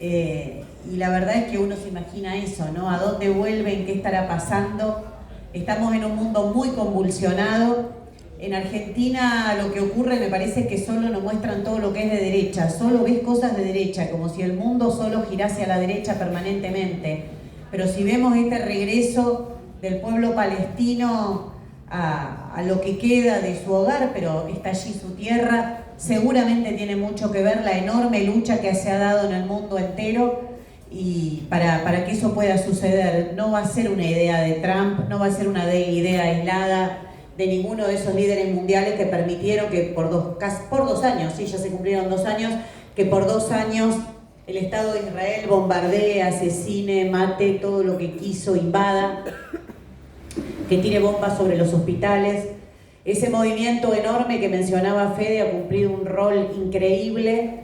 Y la verdad es que uno se imagina eso, ¿no? ¿A dónde vuelven? ¿Qué estará pasando? Estamos en un mundo muy convulsionado. En Argentina lo que ocurre me parece que solo nos muestran todo lo que es de derecha, solo ves cosas de derecha, como si el mundo solo girase a la derecha permanentemente. Pero si vemos este regreso del pueblo palestino a lo que queda de su hogar, pero está allí su tierra, seguramente tiene mucho que ver la enorme lucha que se ha dado en el mundo entero. Y para que eso pueda suceder, no va a ser una idea de Trump, no va a ser una idea aislada de ninguno de esos líderes mundiales que permitieron que por 2 años, sí, ya se cumplieron 2 años, que por 2 años el Estado de Israel bombardee, asesine, mate todo lo que quiso, invada, que tire bombas sobre los hospitales. Ese movimiento enorme que mencionaba Fede ha cumplido un rol increíble,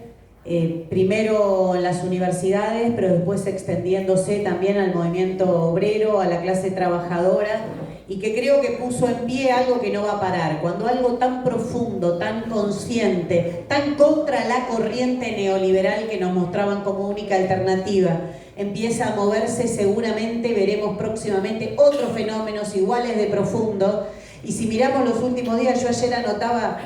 primero en las universidades, pero después extendiéndose también al movimiento obrero, a la clase trabajadora, y que creo que puso en pie algo que no va a parar. Cuando algo tan profundo, tan consciente, tan contra la corriente neoliberal que nos mostraban como única alternativa, empieza a moverse, seguramente veremos próximamente otros fenómenos iguales de profundo. Y si miramos los últimos días, yo ayer anotaba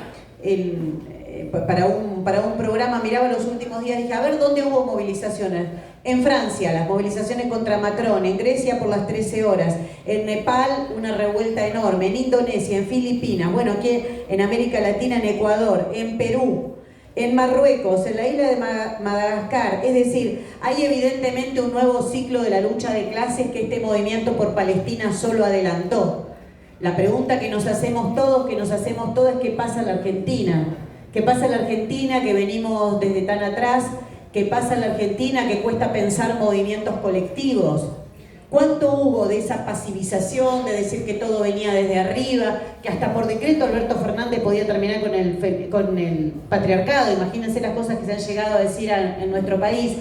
para un programa, miraba los últimos días, dije, a ver, ¿dónde hubo movilizaciones? En Francia, las movilizaciones contra Macron, en Grecia por las 13 horas, en Nepal una revuelta enorme, en Indonesia, en Filipinas, bueno, aquí en América Latina, en Ecuador, en Perú, en Marruecos, en la isla de Madagascar. Es decir, hay evidentemente un nuevo ciclo de la lucha de clases que este movimiento por Palestina solo adelantó. La pregunta que nos hacemos todos, es ¿qué pasa en la Argentina? ¿Qué pasa en la Argentina que venimos desde tan atrás? ¿Qué pasa en la Argentina que cuesta pensar movimientos colectivos? ¿Cuánto hubo de esa pasivización, de decir que todo venía desde arriba, que hasta por decreto Alberto Fernández podía terminar con el patriarcado? Imagínense las cosas que se han llegado a decir en nuestro país.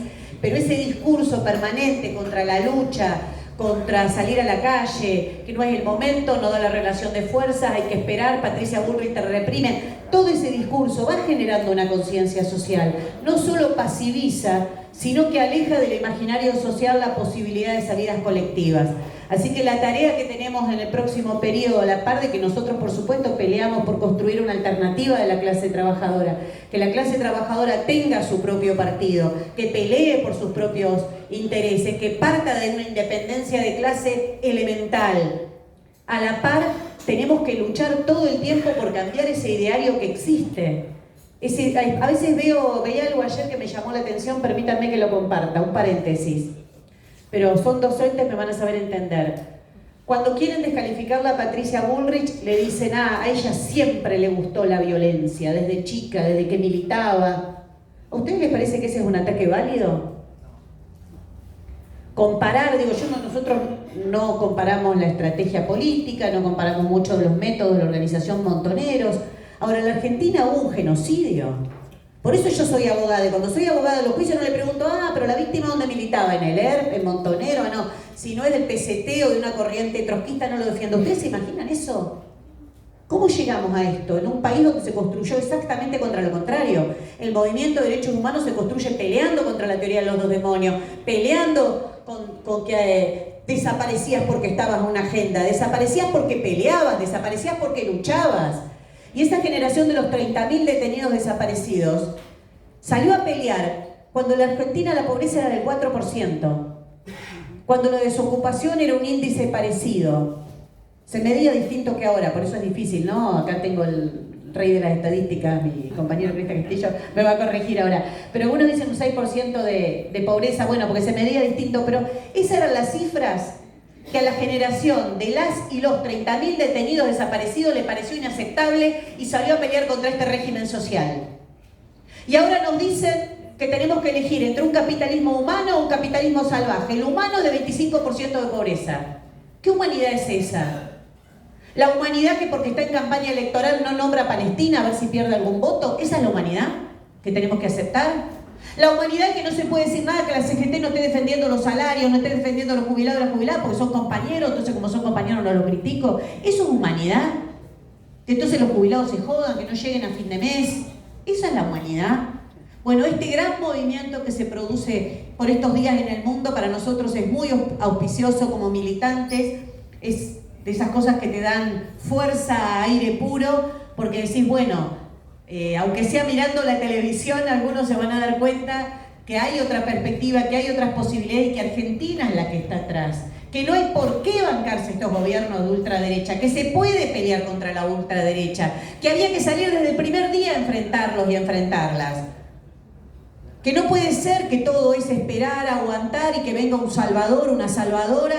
Pero ese discurso permanente contra la lucha, contra salir a la calle, que no es el momento, no da la relación de fuerzas, hay que esperar, Patricia Bullrich te reprime. Todo ese discurso va generando una conciencia social. No solo pasiviza, sino que aleja del imaginario social la posibilidad de salidas colectivas. Así que la tarea que tenemos en el próximo periodo, a la par de que nosotros por supuesto peleamos por construir una alternativa de la clase trabajadora, que la clase trabajadora tenga su propio partido, que pelee por sus propios intereses, que parta de una independencia de clase elemental. A la par tenemos que luchar todo el tiempo por cambiar ese ideario que existe. A veces veía algo ayer que me llamó la atención, permítanme que lo comparta, un paréntesis. Pero son docentes, me van a saber entender. Cuando quieren descalificarla a Patricia Bullrich, le dicen, a ella siempre le gustó la violencia, desde chica, desde que militaba. ¿A ustedes les parece que ese es un ataque válido? Comparar, nosotros no comparamos la estrategia política, no comparamos mucho los métodos de la organización Montoneros. Ahora, en la Argentina hubo un genocidio. Por eso yo soy abogada, y cuando soy abogada de los juicios no le pregunto, pero la víctima ¿dónde militaba? ¿En el ERP, en Montonero? No, si no es del PCT o de una corriente trotskista no lo defiendo. ¿Ustedes se imaginan eso? ¿Cómo llegamos a esto? En un país donde se construyó exactamente contra lo contrario. El movimiento de derechos humanos se construye peleando contra la teoría de los dos demonios, peleando con que desaparecías porque estabas en una agenda, desaparecías porque peleabas, desaparecías porque luchabas. Y esa generación de los 30.000 detenidos desaparecidos salió a pelear cuando en la Argentina la pobreza era del 4%, cuando la desocupación era un índice parecido. Se medía distinto que ahora, por eso es difícil, ¿no? Acá tengo el rey de las estadísticas, mi compañero Cristian Castillo, me va a corregir ahora. Pero algunos dicen un 6% de pobreza, bueno, porque se medía distinto, pero esas eran las cifras que a la generación de las y los 30.000 detenidos desaparecidos le pareció inaceptable y salió a pelear contra este régimen social. Y ahora nos dicen que tenemos que elegir entre un capitalismo humano o un capitalismo salvaje. El humano es de 25% de pobreza. ¿Qué humanidad es esa? La humanidad que porque está en campaña electoral no nombra a Palestina a ver si pierde algún voto. ¿Esa es la humanidad que tenemos que aceptar? La humanidad que no se puede decir nada, que la CGT no esté defendiendo los salarios, no esté defendiendo a los jubilados y las jubiladas porque son compañeros, entonces como son compañeros no los critico. ¿Eso es humanidad? Que entonces los jubilados se jodan, que no lleguen a fin de mes. ¿Esa es la humanidad? Bueno, este gran movimiento que se produce por estos días en el mundo para nosotros es muy auspicioso como militantes, es de esas cosas que te dan fuerza, aire puro, porque decís, bueno, aunque sea mirando la televisión, algunos se van a dar cuenta que hay otra perspectiva, que hay otras posibilidades y que Argentina es la que está atrás. Que no hay por qué bancarse estos gobiernos de ultraderecha, que se puede pelear contra la ultraderecha, que había que salir desde el primer día a enfrentarlos y a enfrentarlas. Que no puede ser que todo es esperar, aguantar y que venga un salvador, una salvadora,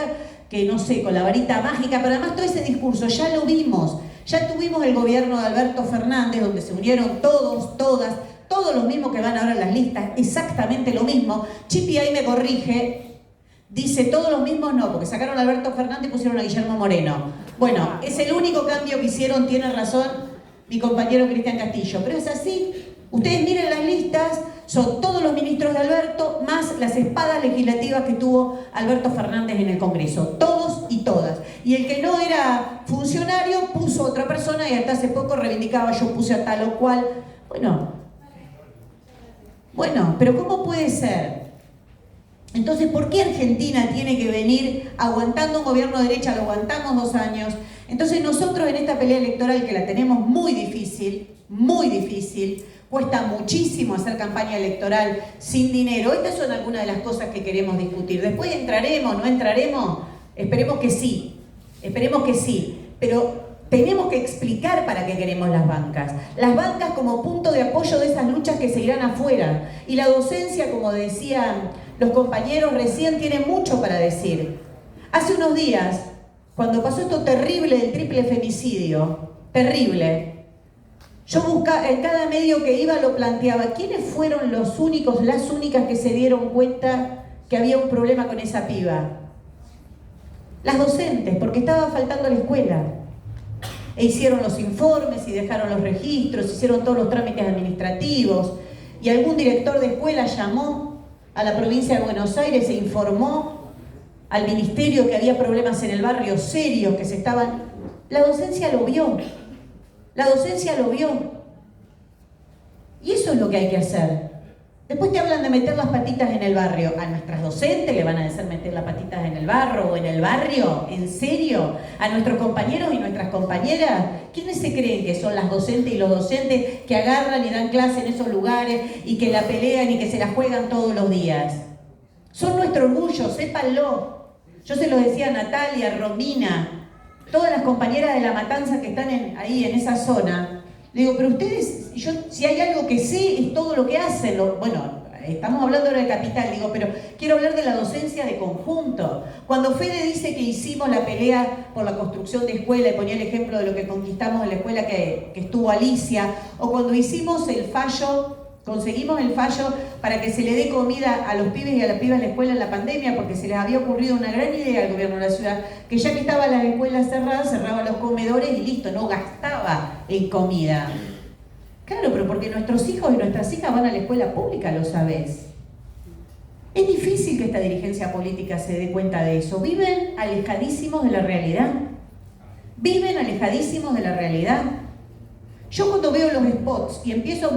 que no sé, con la varita mágica, pero además todo ese discurso ya lo vimos. Ya tuvimos el gobierno de Alberto Fernández, donde se unieron todos, todas, todos los mismos que van ahora en las listas, exactamente lo mismo. Chipi ahí me corrige, dice todos los mismos no, porque sacaron a Alberto Fernández y pusieron a Guillermo Moreno. Bueno, es el único cambio que hicieron, tiene razón mi compañero Cristian Castillo, pero es así. Ustedes miren las listas, son todos los ministros de Alberto, más las espadas legislativas que tuvo Alberto Fernández en el Congreso. Todos y todas. Y el que no era funcionario puso a otra persona y hasta hace poco reivindicaba, yo puse a tal o cual. Bueno, pero ¿cómo puede ser? Entonces, ¿por qué Argentina tiene que venir aguantando un gobierno de derecha? Lo aguantamos 2 años. Entonces nosotros en esta pelea electoral que la tenemos muy difícil, cuesta muchísimo hacer campaña electoral sin dinero. Estas son algunas de las cosas que queremos discutir. Después entraremos, no entraremos, esperemos que sí, pero tenemos que explicar para qué queremos las bancas. Las bancas como punto de apoyo de esas luchas que se irán afuera. Y la docencia, como decían los compañeros recién, tiene mucho para decir. Hace unos días, cuando pasó esto terrible del triple femicidio, terrible, yo buscaba, en cada medio que iba lo planteaba, ¿quiénes fueron los únicos, las únicas que se dieron cuenta que había un problema con esa piba? Las docentes, porque estaba faltando a la escuela. E hicieron los informes y dejaron los registros, hicieron todos los trámites administrativos, y algún director de escuela llamó a la provincia de Buenos Aires e informó al ministerio que había problemas en el barrio serios, que se estaban... La docencia lo vio. La docencia lo vio. Y eso es lo que hay que hacer. Después te hablan de meter las patitas en el barrio. ¿A nuestras docentes le van a decir meter las patitas en el barro o en el barrio? ¿En serio? ¿A nuestros compañeros y nuestras compañeras? ¿Quiénes se creen que son las docentes y los docentes que agarran y dan clase en esos lugares y que la pelean y que se la juegan todos los días? Son nuestro orgullo, sépanlo. Yo se lo decía a Natalia, a Romina, todas las compañeras de La Matanza que están ahí en esa zona. Le digo, pero ustedes, yo si hay algo que sé, es todo lo que hacen. Bueno, estamos hablando ahora de Capital, digo, pero quiero hablar de la docencia de conjunto. Cuando Fede dice que hicimos la pelea por la construcción de escuela, y ponía el ejemplo de lo que conquistamos en la escuela que estuvo Alicia, o cuando hicimos el fallo, conseguimos el fallo para que se le dé comida a los pibes y a las pibas en la escuela en la pandemia, porque se les había ocurrido una gran idea al gobierno de la ciudad, que ya que estaban las escuelas cerradas, cerraba los comedores y listo, no gastaba en comida. Claro, pero porque nuestros hijos y nuestras hijas van a la escuela pública, lo sabés. Es difícil que esta dirigencia política se dé cuenta de eso. Viven alejadísimos de la realidad. Viven alejadísimos de la realidad. Yo cuando veo los spots y empiezan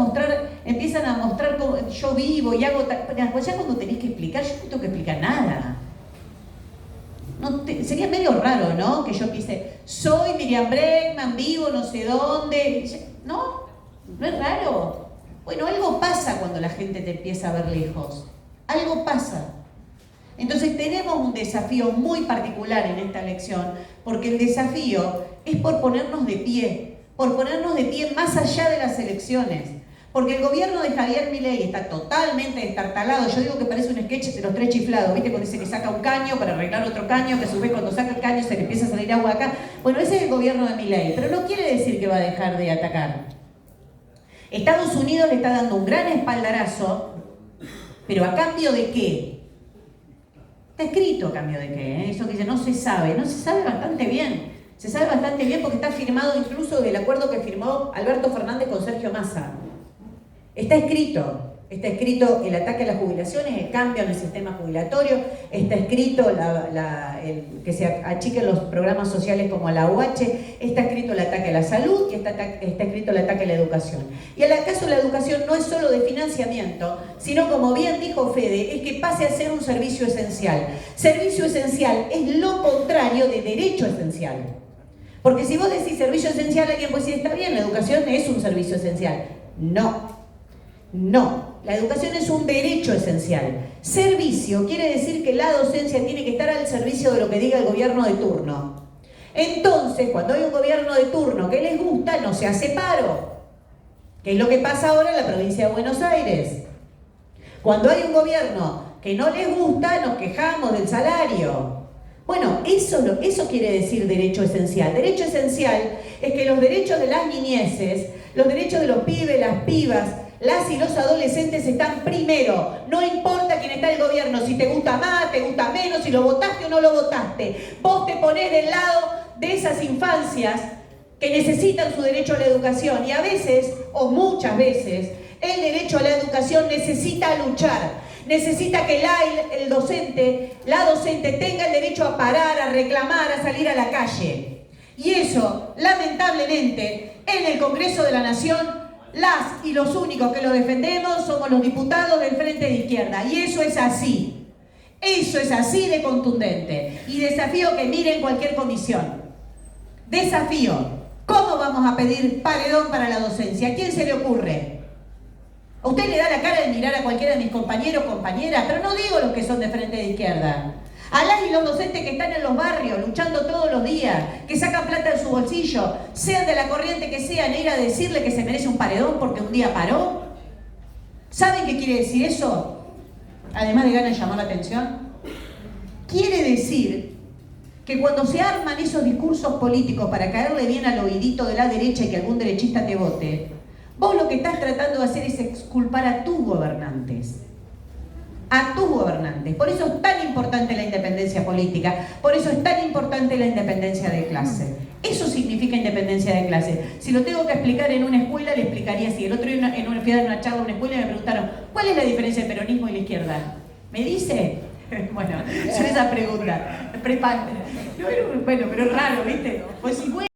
a mostrar cómo yo vivo y hago... Pues ya cuando tenés que explicar, yo no tengo que explicar nada. Sería medio raro, ¿no? Que yo empiece, soy Miriam Bregman, vivo no sé dónde. No es raro. Bueno, algo pasa cuando la gente te empieza a ver lejos. Algo pasa. Entonces tenemos un desafío muy particular en esta elección, porque el desafío es por ponernos de pie más allá de las elecciones. Porque el gobierno de Javier Milei está totalmente destartalado. Yo digo que parece un sketch de los 3 chiflados, ¿viste? Cuando dice que saca un caño para arreglar otro caño, que a su vez cuando saca el caño se le empieza a salir agua acá. Bueno, ese es el gobierno de Milei, pero no quiere decir que va a dejar de atacar. Estados Unidos le está dando un gran espaldarazo, pero ¿a cambio de qué? Está escrito a cambio de qué, ¿eh? Eso que dice no se sabe bastante bien. Se sabe bastante bien porque está firmado incluso del acuerdo que firmó Alberto Fernández con Sergio Massa. Está escrito. Está escrito el ataque a las jubilaciones, el cambio en el sistema jubilatorio, está escrito que se achiquen los programas sociales como la UH, está escrito el ataque a la salud y está escrito el ataque a la educación. Y el caso de la educación no es solo de financiamiento, sino, como bien dijo Fede, es que pase a ser un servicio esencial. Servicio esencial es lo contrario de derecho esencial. Porque si vos decís servicio esencial, alguien puede decir, está bien, la educación es un servicio esencial. No. No, la educación es un derecho esencial. Servicio quiere decir que la docencia tiene que estar al servicio de lo que diga el gobierno de turno. Entonces, cuando hay un gobierno de turno que les gusta, no se hace paro. Que es lo que pasa ahora en la provincia de Buenos Aires. Cuando hay un gobierno que no les gusta, nos quejamos del salario. Bueno, eso quiere decir derecho esencial. Derecho esencial es que los derechos de las niñeces, los derechos de los pibes, las pibas, las y los adolescentes están primero. No importa quién está en el gobierno, si te gusta más, te gusta menos, si lo votaste o no lo votaste. Vos te ponés del lado de esas infancias que necesitan su derecho a la educación. Y a veces, o muchas veces, el derecho a la educación necesita luchar. Necesita que el docente, la docente tenga el derecho a parar, a reclamar, a salir a la calle. Y eso, lamentablemente, en el Congreso de la Nación, las y los únicos que lo defendemos somos los diputados del Frente de Izquierda. Y eso es así. Eso es así de contundente. Y desafío que miren cualquier comisión. Desafío. ¿Cómo vamos a pedir paredón para la docencia? ¿A quién se le ocurre? A usted le da la cara de mirar a cualquiera de mis compañeros o compañeras, pero no digo los que son de Frente de Izquierda. A las y los docentes que están en los barrios, luchando todos los días, que sacan plata de su bolsillo, sean de la corriente que sean, ir a decirle que se merece un paredón porque un día paró. ¿Saben qué quiere decir eso? Además de ganas de llamar la atención. Quiere decir que cuando se arman esos discursos políticos para caerle bien al oídito de la derecha y que algún derechista te vote, vos lo que estás tratando de hacer es exculpar a tus gobernantes. A tus gobernantes. Por eso es tan importante la independencia política, por eso es tan importante la independencia de clase. Eso significa independencia de clase. Si lo tengo que explicar en una escuela, le explicaría así. El otro día fui a dar una charla a una escuela y me preguntaron, ¿cuál es la diferencia del peronismo y la izquierda? ¿Me dice? Bueno, yo esa pregunta. Bueno, pero es raro, ¿viste? Pues si, bueno,